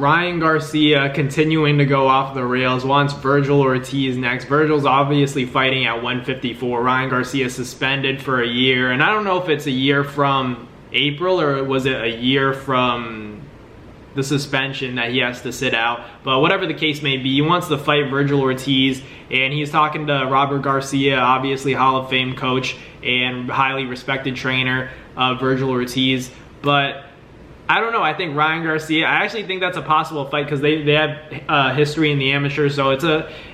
Ryan Garcia continuing to go off the rails, wants Vergil Ortiz next. Vergil's obviously fighting at 154. Ryan Garcia suspended for a year, and I don't know if it's a year from April or was it a year from the suspension that he has to sit out. But whatever the case may be, he wants to fight Vergil Ortiz, and he's talking to Robert Garcia, obviously Hall of Fame coach and highly respected trainer of Vergil Ortiz. But I don't know. I think Ryan Garcia, I actually think that's a possible fight because they have history in the amateurs, so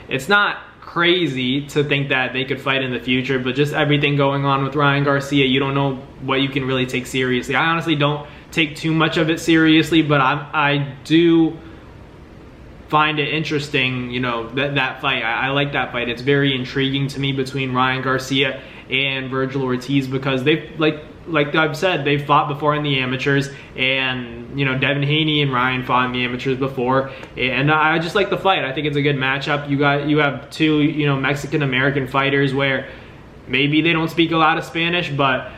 it's not crazy to think that they could fight in the future, but just everything going on with Ryan Garcia, you don't know what you can really take seriously. I honestly don't take too much of it seriously, but I do find it interesting, you know, that fight. I like that fight. It's very intriguing to me between Ryan Garcia and Vergil Ortiz because they've, like I've said, they've fought before in the amateurs, and you know, Devin Haney and Ryan fought in the amateurs before, and I just like the fight. I think it's a good matchup. You have two, you know, Mexican American fighters where maybe they don't speak a lot of Spanish, but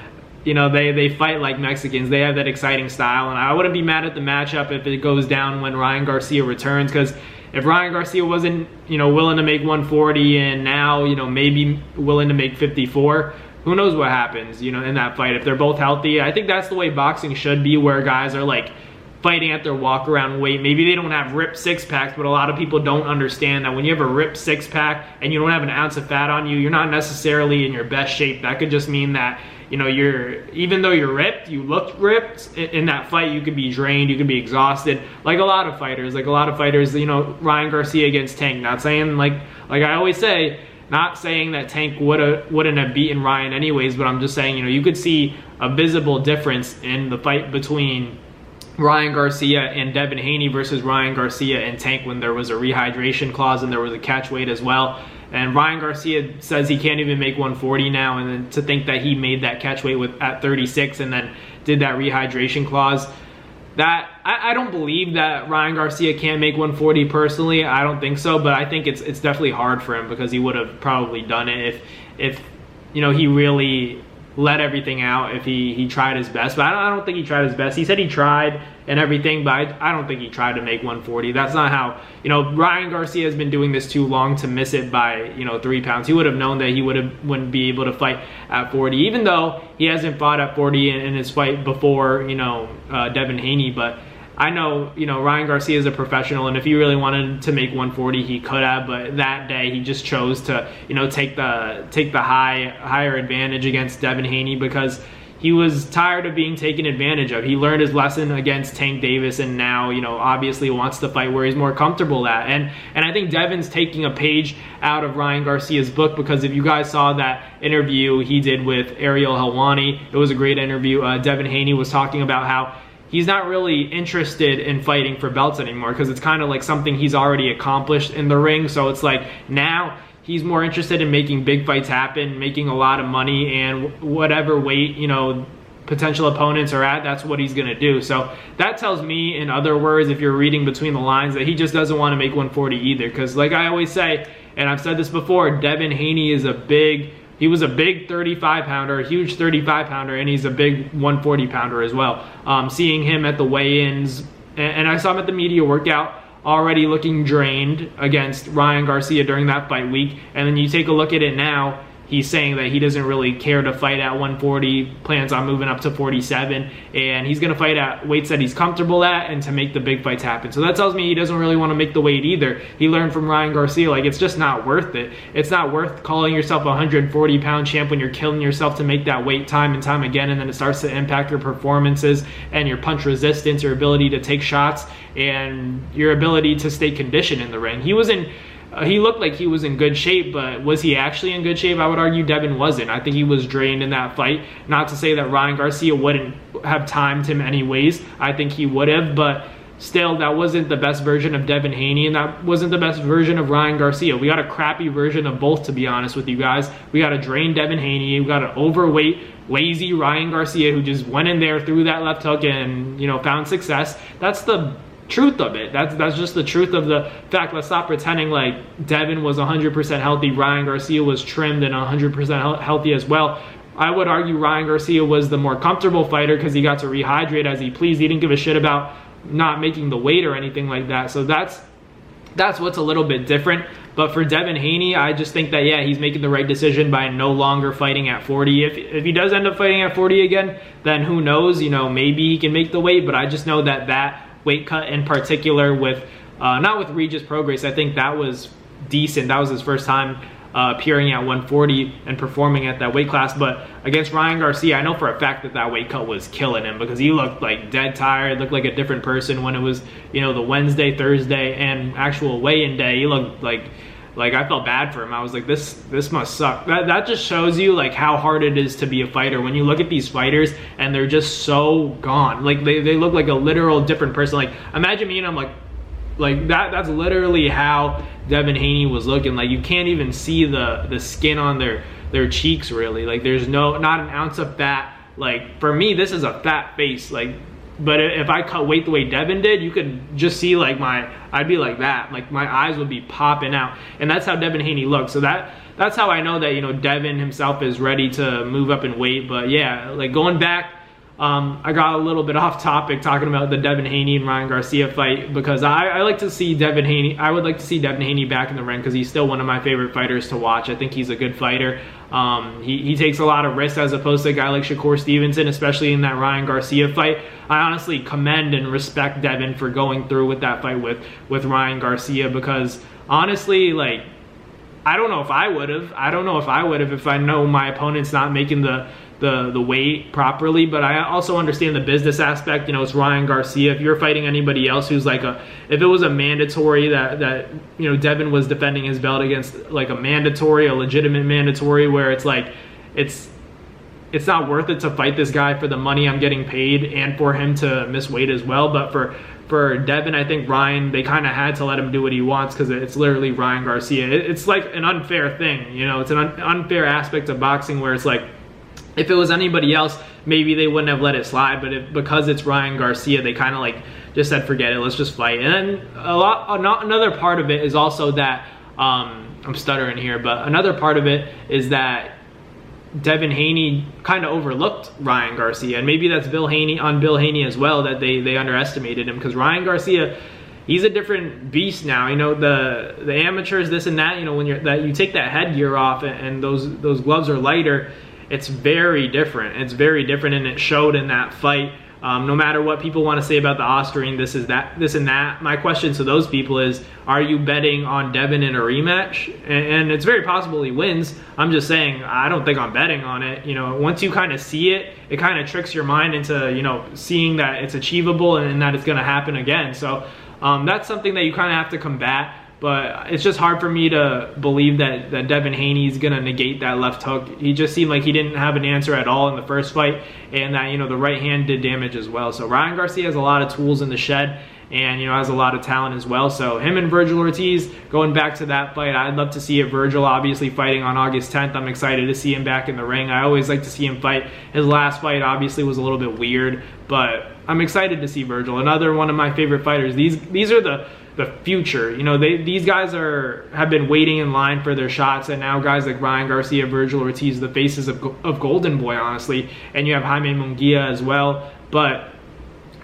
you know, they fight like Mexicans. They have that exciting style, and I wouldn't be mad at the matchup if it goes down when Ryan Garcia returns, because if Ryan Garcia wasn't, you know, willing to make 140 and now, you know, maybe willing to make 54, who knows what happens, you know, in that fight if they're both healthy. I think that's the way boxing should be, where guys are like fighting at their walk around weight. Maybe they don't have ripped six packs, but a lot of people don't understand that when you have a ripped six pack and you don't have an ounce of fat on you, you're not necessarily in your best shape. That could just mean that, you know, even though you're ripped, you look ripped. In that fight, you could be drained, you could be exhausted. Like a lot of fighters, you know, Ryan Garcia against Tank. Not saying, like I always say, not saying that Tank wouldn't have beaten Ryan anyways, but I'm just saying, you know, you could see a visible difference in the fight between Ryan Garcia and Devin Haney versus Ryan Garcia and Tank when there was a rehydration clause and there was a catch weight as well. And Ryan Garcia says he can't even make 140 now, and then to think that he made that catch weight at 36 and then did that rehydration clause, that I don't believe that Ryan Garcia can't make 140 personally. I don't think so, but I think it's definitely hard for him because he would have probably done it if you know, he really let everything out, if he tried his best. But I don't think he tried his best. He said he tried and everything, but I don't think he tried to make 140. That's not how, you know, Ryan Garcia has been doing this too long to miss it by, you know, 3 pounds. He would have known that he wouldn't be able to fight at 40, even though he hasn't fought at 40 in his fight before, you know, Devin Haney. But I know, you know, Ryan Garcia is a professional, and if he really wanted to make 140, he could have, but that day he just chose to, you know, take the higher advantage against Devin Haney because he was tired of being taken advantage of. He learned his lesson against Tank Davis, and now, you know, obviously wants to fight where he's more comfortable at. And I think Devin's taking a page out of Ryan Garcia's book, because if you guys saw that interview he did with Ariel Helwani, it was a great interview. Devin Haney was talking about how he's not really interested in fighting for belts anymore because it's kind of like something he's already accomplished in the ring. So it's like now he's more interested in making big fights happen, making a lot of money, and whatever weight, you know, potential opponents are at, that's what he's going to do. So that tells me, in other words, if you're reading between the lines, that he just doesn't want to make 140 either. Because like I always say, and I've said this before, Devin Haney is he was a big 35-pounder, a huge 35-pounder, and he's a big 140-pounder as well. Seeing him at the weigh-ins, and I saw him at the media workout, already looking drained against Ryan Garcia during that fight week. And then you take a look at it now, he's saying that he doesn't really care to fight at 140, plans on moving up to 47, and he's going to fight at weights that he's comfortable at and to make the big fights happen. So that tells me he doesn't really want to make the weight either. He learned from Ryan Garcia, like, it's just not worth it. It's not worth calling yourself a 140-pound champ when you're killing yourself to make that weight time and time again, and then it starts to impact your performances and your punch resistance, your ability to take shots, and your ability to stay conditioned in the ring. He looked like he was in good shape, but was he actually in good shape? I would argue Devin wasn't. I think he was drained in that fight. Not to say that Ryan Garcia wouldn't have timed him anyways. I think he would have, but still, that wasn't the best version of Devin Haney, and that wasn't the best version of Ryan Garcia. We got a crappy version of both, to be honest with you guys. We got a drained Devin Haney. We got an overweight, lazy Ryan Garcia who just went in there, threw that left hook, and, you know, found success. That's the truth of it. That's just the truth of the fact. Let's stop pretending like Devin was 100% healthy. Ryan Garcia was trimmed and 100% healthy as well. I would argue Ryan Garcia was the more comfortable fighter because he got to rehydrate as he pleased. He didn't give a shit about not making the weight or anything like that. So that's what's a little bit different. But for Devin Haney, I just think that, yeah, he's making the right decision by no longer fighting at 40. If he does end up fighting at 40 again, then who knows, you know, maybe he can make the weight. But I just know that that weight cut in particular with, not with Regis Prograis, I think that was decent. That was his first time appearing at 140 and performing at that weight class. But against Ryan Garcia, I know for a fact that that weight cut was killing him, because he looked like dead tired, looked like a different person when it was, you know, the Wednesday, Thursday, and actual weigh-in day. He looked like I felt bad for him. I was like, this must suck. That just shows you like how hard it is to be a fighter. When you look at these fighters and they're just so gone, like they look like a literal different person. Like imagine me and I'm like that's literally how Devin Haney was looking. Like you can't even see the skin on their cheeks really. Like there's not an ounce of fat. Like for me, this is a fat face. Like, but if I cut weight the way Devin did, you could just see like I'd be like that. Like my eyes would be popping out, and that's how Devin Haney looked. So that's how I know that, you know, Devin himself is ready to move up in weight. But yeah, like going back, I got a little bit off topic talking about the Devin Haney and Ryan Garcia fight, because I like to see Devin Haney. I would like to see Devin Haney back in the ring, because he's still one of my favorite fighters to watch. I think he's a good fighter. He takes a lot of risks as opposed to a guy like Shakur Stevenson, especially in that Ryan Garcia fight. I honestly commend and respect Devin for going through with that fight with Ryan Garcia, because honestly, like, I don't know if I would have. I don't know if I would have if I know my opponent's not making the weight properly. But I also understand the business aspect. You know, it's Ryan Garcia. If you're fighting anybody else who's like if it was a mandatory that you know, Devin was defending his belt against like a legitimate mandatory where it's like it's not worth it to fight this guy for the money I'm getting paid and for him to miss weight as well. But for Devin, I think Ryan, they kind of had to let him do what he wants, because it's literally Ryan Garcia. It's like an unfair thing, you know. It's an unfair aspect of boxing where it's like, if it was anybody else, maybe they wouldn't have let it slide. But because it's Ryan Garcia, they kind of like just said, forget it, let's just fight. And then another part of it is also that, I'm stuttering here, but another part of it is that Devin Haney kind of overlooked Ryan Garcia, and maybe that's Bill Haney as well, that they underestimated him, because Ryan Garcia, he's a different beast now. You know, the amateurs, this and that, you know, when you take that headgear off and those gloves are lighter, it's very different. It's very different, and it showed in that fight. No matter what people want to say about the Austrian, this and that, my question to those people is, are you betting on Devin in a rematch? And it's very possible he wins. I'm just saying, I don't think I'm betting on it. You know, once you kind of see it, it kind of tricks your mind into, you know, seeing that it's achievable and that it's going to happen again. So that's something that you kind of have to combat. But it's just hard for me to believe that Devin Haney's going to negate that left hook. He just seemed like he didn't have an answer at all in the first fight, and that, you know, the right hand did damage as well. So Ryan Garcia has a lot of tools in the shed, and, you know, has a lot of talent as well. So him and Virgil Ortiz, going back to that fight, I'd love to see it. Virgil obviously fighting on August 10th. I'm excited to see him back in the ring. I always like to see him fight. His last fight obviously was a little bit weird, but I'm excited to see Virgil. Another one of my favorite fighters. These are the future. You know, these guys have been waiting in line for their shots, and now guys like Ryan Garcia, Virgil Ortiz, the faces of Golden Boy, honestly, and you have Jaime Munguia as well. But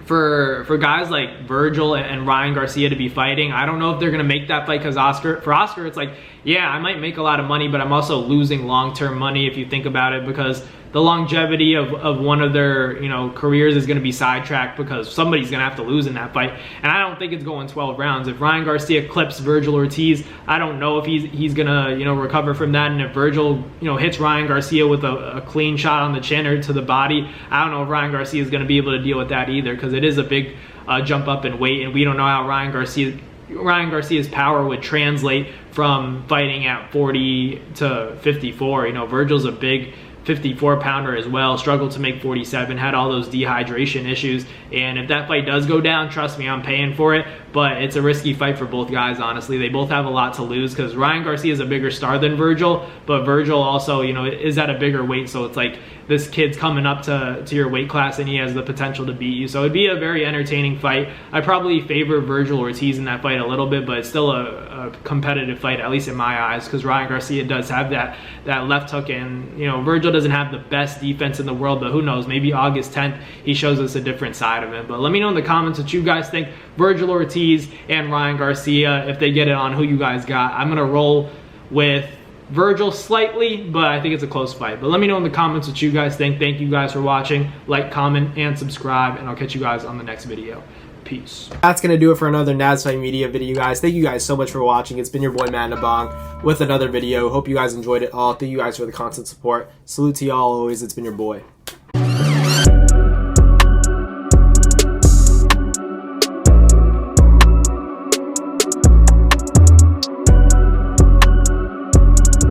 for guys like Virgil and Ryan Garcia to be fighting, I don't know if they're gonna make that fight, because for Oscar, it's like, yeah, I might make a lot of money, but I'm also losing long-term money if you think about it, because the longevity of one of their, you know, careers is going to be sidetracked, because somebody's going to have to lose in that fight. And I don't think it's going 12 rounds. If Ryan Garcia clips Virgil Ortiz, I don't know if he's going to, you know, recover from that. And if Virgil, you know, hits Ryan Garcia with a clean shot on the chin or to the body, I don't know if Ryan Garcia is going to be able to deal with that either, because it is a big jump up in weight, and we don't know how Ryan Garcia's power would translate from fighting at 40 to 54. You know, Virgil's a big 54-pounder as well, struggled to make 47, had all those dehydration issues, and if that fight does go down, trust me, I'm paying for it. But it's a risky fight for both guys, honestly. They both have a lot to lose, because Ryan Garcia is a bigger star than Virgil, but Virgil also, you know, is at a bigger weight, so it's like this kid's coming up to your weight class and he has the potential to beat you. So it'd be a very entertaining fight. I probably favor Virgil Ortiz in that fight a little bit, but it's still a competitive fight, at least in my eyes, because Ryan Garcia does have that left hook, and you know, Virgil doesn't have the best defense in the world, but who knows, maybe August 10th he shows us a different side of him. But let me know in the comments what you guys think. Virgil Ortiz and Ryan Garcia, if they get it on, who you guys got. I'm gonna roll with Virgil slightly, but I think it's a close fight. But let me know in the comments what you guys think. Thank you guys for watching. Like, comment, and subscribe, and I'll catch you guys on the next video. Peace. That's going to do it for another NASFight Media video, guys. Thank you guys so much for watching. It's been your boy, Matt Nabong, with another video. Hope you guys enjoyed it all. Thank you guys for the constant support. Salute to y'all always. It's been your boy.